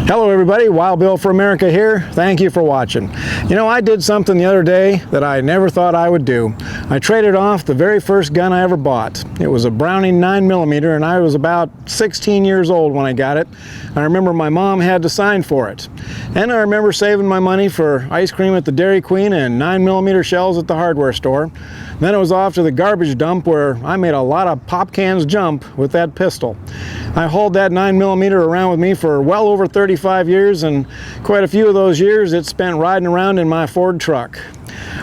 Hello everybody, Wild Bill for America here. Thank you for watching. You know, I did something the other day that I never thought I would do. I traded off the very first gun I ever bought. It was a Browning 9mm and I was about 16 years old when I got it. I remember my mom had to sign for it. And I remember saving my money for ice cream at the Dairy Queen and 9mm shells at the hardware store. Then it was off to the garbage dump where I made a lot of pop cans jump with that pistol. I hauled that 9mm around with me for well over 35 years, and quite a few of those years it spent riding around in my Ford truck.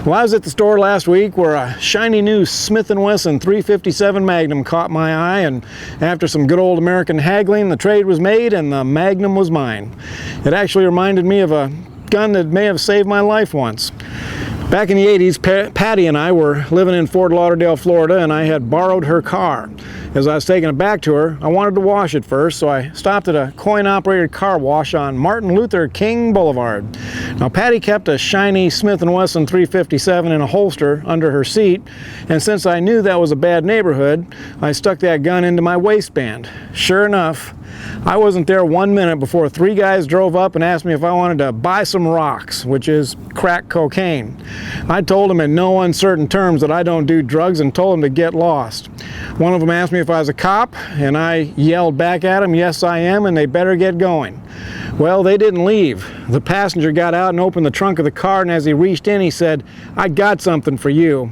Well, I was at the store last week where a shiny new Smith & Wesson 357 Magnum caught my eye, and after some good old American haggling, the trade was made and the Magnum was mine. It actually reminded me of a gun that may have saved my life once. Back in the 80s, Patty and I were living in Fort Lauderdale, Florida, and I had borrowed her car. As I was taking it back to her, I wanted to wash it first, so I stopped at a coin-operated car wash on Martin Luther King Boulevard. Now, Patty kept a shiny Smith & Wesson 357 in a holster under her seat, and since I knew that was a bad neighborhood, I stuck that gun into my waistband. Sure enough, I wasn't there 1 minute before 3 guys drove up and asked me if I wanted to buy some rocks, which is crack cocaine. I told them in no uncertain terms that I don't do drugs and told them to get lost. One of them asked me if I was a cop, and I yelled back at them, "Yes, I am, and they better get going." Well, they didn't leave. The passenger got out and opened the trunk of the car, and as he reached in, he said, "I got something for you."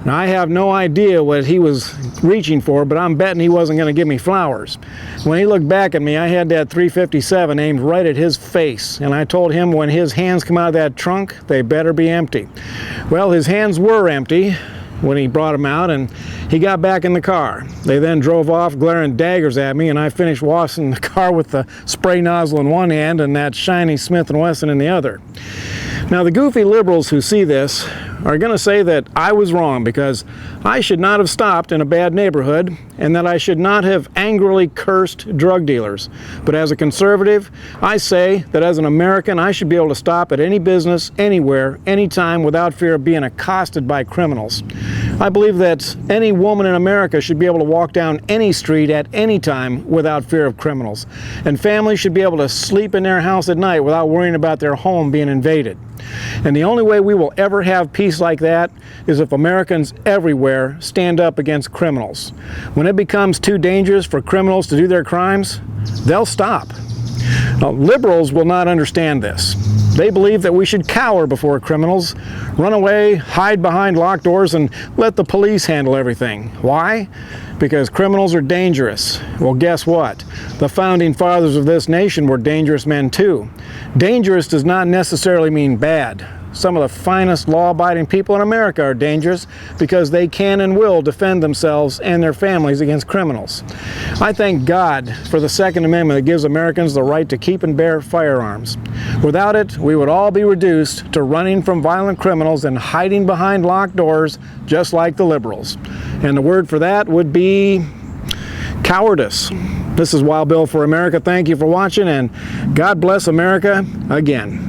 Now, I have no idea what he was reaching for, but I'm betting he wasn't going to give me flowers. When he looked back at me, I had that 357 aimed right at his face, and I told him when his hands come out of that trunk, they better be empty. Well, his hands were empty when he brought them out, and he got back in the car. They then drove off glaring daggers at me, and I finished washing the car with the spray nozzle in one hand and that shiny Smith & Wesson in the other. Now, the goofy liberals who see this are going to say that I was wrong because I should not have stopped in a bad neighborhood and that I should not have angrily cursed drug dealers. But as a conservative, I say that as an American, I should be able to stop at any business, anywhere, anytime without fear of being accosted by criminals. I believe that any woman in America should be able to walk down any street at any time without fear of criminals. And families should be able to sleep in their house at night without worrying about their home being invaded. And the only way we will ever have peace like that is if Americans everywhere stand up against criminals. When it becomes too dangerous for criminals to do their crimes, they'll stop. Now, liberals will not understand this. They believe that we should cower before criminals, run away, hide behind locked doors, and let the police handle everything. Why? Because criminals are dangerous. Well, guess what? The founding fathers of this nation were dangerous men too. Dangerous does not necessarily mean bad. Some of the finest law-abiding people in America are dangerous because they can and will defend themselves and their families against criminals. I thank God for the Second Amendment that gives Americans the right to keep and bear firearms. Without it, we would all be reduced to running from violent criminals and hiding behind locked doors, just like the liberals. And the word for that would be cowardice. This is Wild Bill for America. Thank you for watching, and God bless America again.